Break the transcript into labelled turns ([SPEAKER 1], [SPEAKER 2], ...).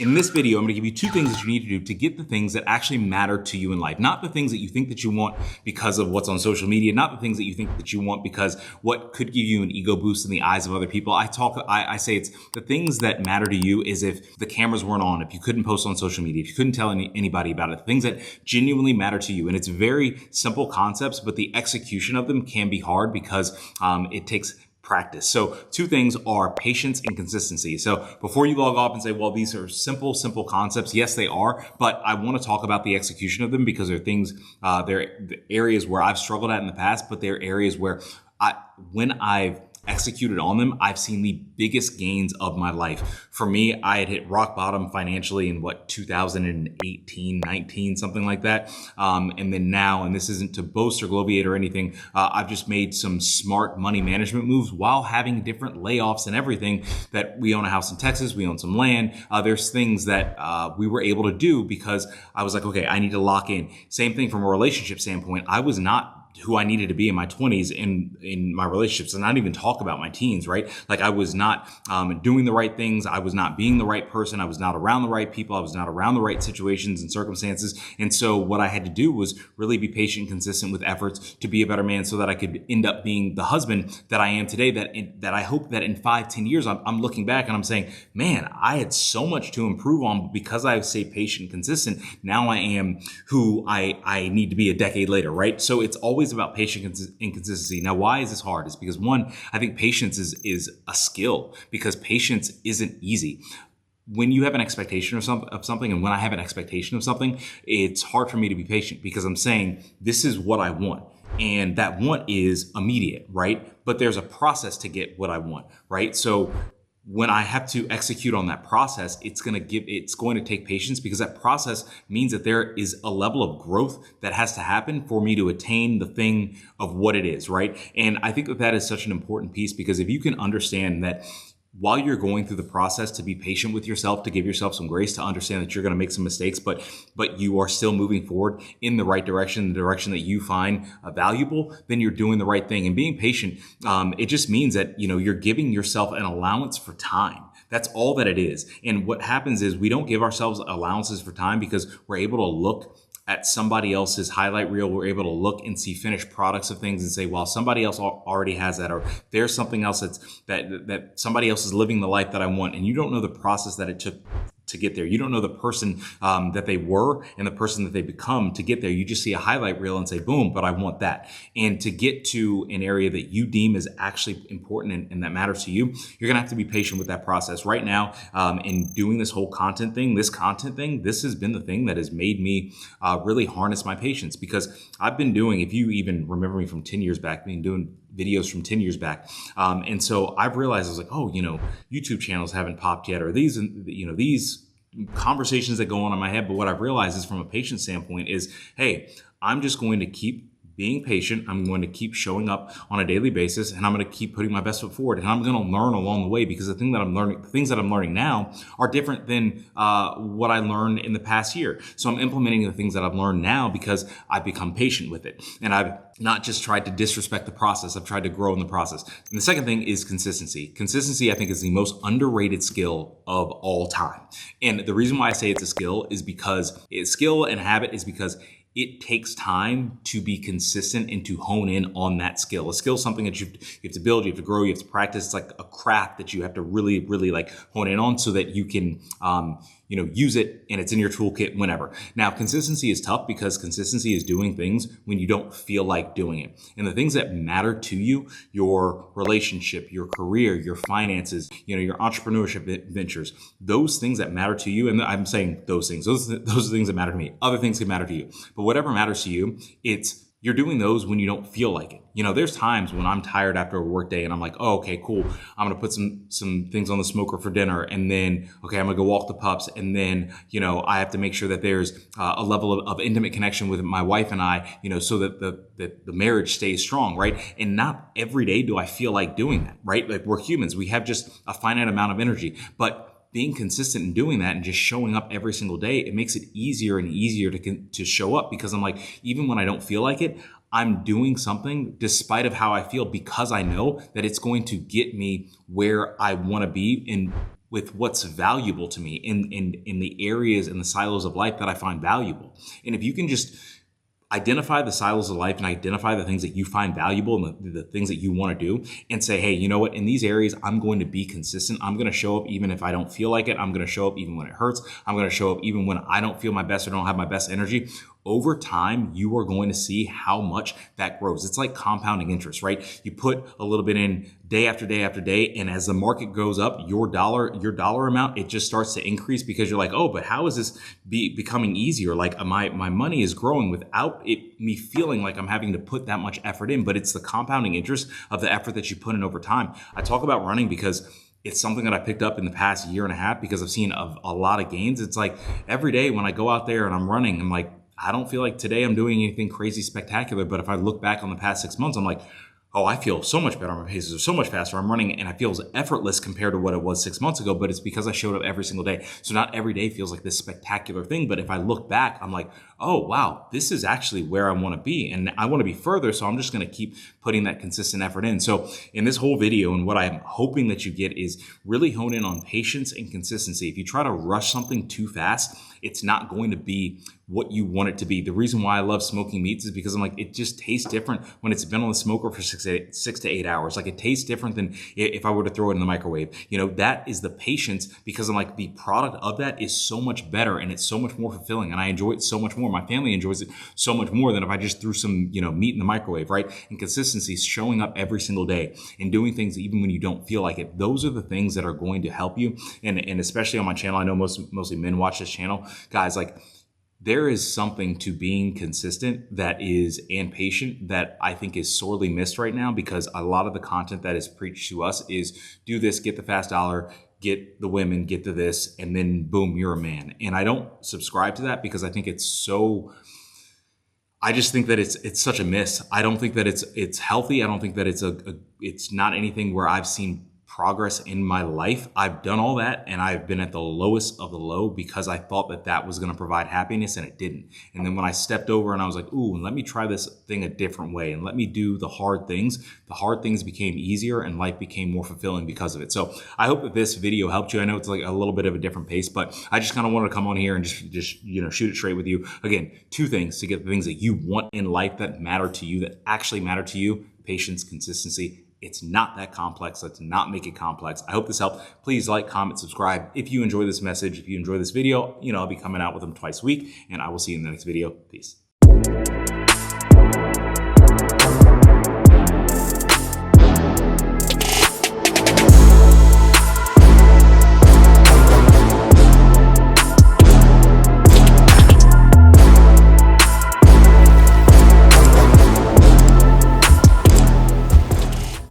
[SPEAKER 1] In this video, I'm going to give you 2 things that you need to do to get the things that actually matter to you in life. Not the things that you think that you want because of what's on social media, not the things that you think that you want because what could give you an ego boost in the eyes of other people. I say it's the things that matter to you is if the cameras weren't on, if you couldn't post on social media, if you couldn't tell anybody about it, things that genuinely matter to you. And it's very simple concepts, but the execution of them can be hard because it takes practice. So 2 things are patience and consistency. So before you log off and say, well, these are simple concepts. Yes, they are, but I want to talk about the execution of them because they're things, they're areas where I've struggled at in the past, but they're areas where when I've executed on them, I've seen the biggest gains of my life. For me, I had hit rock bottom financially in 2018, 19, something like that. And then now, and this isn't to boast or bloviate or anything, I've just made some smart money management moves while having different layoffs and everything. That we own a house in Texas, we own some land. There's things that we were able to do because I was like, okay, I need to lock in. Same thing from a relationship standpoint. I was not who I needed to be in my 20s in my relationships, and not even talk about my teens, right? Like I was not doing the right things. I was not being the right person. I was not around the right people. I was not around the right situations and circumstances. And so what I had to do was really be patient and consistent with efforts to be a better man so that I could end up being the husband that I am today, that I hope that in 5-10 years, I'm looking back and I'm saying, man, I had so much to improve on because I stay patient and consistent. Now I am who I need to be a decade later, right? So it's always about patience and consistency. Now, why is this hard? Is because 1, I think patience is a skill because patience isn't easy. When you have an expectation of something, and when I have an expectation of something, it's hard for me to be patient because I'm saying, this is what I want. And that want is immediate, right? But there's a process to get what I want, right? So when I have to execute on that process, it's going to take patience because that process means that there is a level of growth that has to happen for me to attain the thing of what it is, right? And I think that is such an important piece because if you can understand that while you're going through the process, to be patient with yourself, to give yourself some grace, to understand that you're going to make some mistakes, but you are still moving forward in the right direction, the direction that you find valuable, then you're doing the right thing. And being patient, it just means that, you're giving yourself an allowance for time. That's all that it is. And what happens is we don't give ourselves allowances for time because we're able to look at somebody else's highlight reel. We're able to look and see finished products of things and say, well, somebody else already has that, or there's something else that somebody else is living the life that I want. And you don't know the process that it took to get there. You don't know the person that they were and the person that they become to get there. You just see a highlight reel and say, boom, but I want that. And to get to an area that you deem is actually important and that matters to you, you're going to have to be patient with that process. Right now, in doing this whole content thing, this has been the thing that has made me really harness my patience because I've been doing, if you even remember me from 10 years back, been doing videos from 10 years back. And so I've realized I was like, YouTube channels haven't popped yet, or these conversations that go on in my head. But what I've realized is from a patience standpoint is, hey, I'm just going to keep being patient. I'm going to keep showing up on a daily basis, and I'm going to keep putting my best foot forward. And I'm going to learn along the way because the things that I'm learning now are different than what I learned in the past year. So I'm implementing the things that I've learned now because I've become patient with it. And I've not just tried to disrespect the process. I've tried to grow in the process. And the second thing is consistency. Consistency, I think, is the most underrated skill of all time. And the reason why I say it's a skill is because skill and habit is because it takes time to be consistent and to hone in on that skill. A skill is something that you have to build, you have to grow, you have to practice. It's like a craft that you have to really, really like hone in on so that you can, use it and it's in your toolkit whenever. Now, consistency is tough because consistency is doing things when you don't feel like doing it. And the things that matter to you, your relationship, your career, your finances, your entrepreneurship ventures, those things that matter to you. And I'm saying those are things that matter to me. Other things can matter to you. But whatever matters to you, you're doing those when you don't feel like it. There's times when I'm tired after a work day and I'm like, oh, okay, cool. I'm going to put some things on the smoker for dinner. And then, okay, I'm going to go walk the pups. And then, I have to make sure that there's a level of intimate connection with my wife and I, so that the marriage stays strong, right? And not every day do I feel like doing that, right? Like we're humans. We have just a finite amount of energy. But being consistent in doing that and just showing up every single day, it makes it easier and easier to show up because I'm like, even when I don't feel like it, I'm doing something despite of how I feel because I know that it's going to get me where I want to be in with what's valuable to me in the areas and the silos of life that I find valuable. And if you can just identify the silos of life and identify the things that you find valuable and the things that you want to do, and say, hey, you know what, in these areas, I'm going to be consistent. I'm going to show up even if I don't feel like it. I'm going to show up even when it hurts. I'm going to show up even when I don't feel my best or don't have my best energy. Over time, you are going to see how much that grows. It's like compounding interest, right? You put a little bit in day after day after day, and as the market goes up, your dollar amount, it just starts to increase because you're like, oh, but how is this becoming easier? Like my money is growing without me feeling like I'm having to put that much effort in, but it's the compounding interest of the effort that you put in over time. I talk about running because it's something that I picked up in the past year and a half because I've seen a lot of gains. It's like every day when I go out there and I'm running, I'm like, I don't feel like today I'm doing anything crazy spectacular. But if I look back on the past 6 months, I'm like, oh, I feel so much better. My paces are so much faster. I'm running and I feel effortless compared to what it was 6 months ago, but it's because I showed up every single day. So not every day feels like this spectacular thing. But if I look back, I'm like, oh, wow, this is actually where I want to be. And I want to be further. So I'm just going to keep putting that consistent effort in. So in this whole video, and what I'm hoping that you get is really hone in on patience and consistency. If you try to rush something too fast, it's not going to be what you want it to be. The reason why I love smoking meats is because I'm like, it just tastes different when it's been on the smoker for 6 to 8 hours. Like it tastes different than if I were to throw it in the microwave. You know, that is the patience, because I'm like, the product of that is so much better and it's so much more fulfilling and I enjoy it so much more. My family enjoys it so much more than if I just threw some, meat in the microwave, right? And consistency, showing up every single day and doing things even when you don't feel like it. Those are the things that are going to help you. And especially on my channel, I know mostly men watch this channel. Guys, like, there is something to being consistent and patient that I think is sorely missed right now, because a lot of the content that is preached to us is do this, get the fast dollar, get the women, get to this, and then boom, you're a man. And I don't subscribe to that because I think I just think that it's such a miss. I don't think that it's healthy. I don't think that it's not anything where I've seen progress in my life. I've done all that and I've been at the lowest of the low because I thought that was going to provide happiness, and it didn't. And then when I stepped over and I was like, ooh, let me try this thing a different way and let me do the hard things became easier and life became more fulfilling because of it. So I hope that this video helped you. I know it's like a little bit of a different pace, but I just kind of wanted to come on here and just shoot it straight with you. Again, 2 things to get the things that you want in life that matter to you, that actually matter to you: patience, consistency. It's not that complex. Let's not make it complex. I hope this helped. Please like, comment, subscribe. If you enjoy this message, if you enjoy this video, I'll be coming out with them twice a week, and I will see you in the next video. Peace.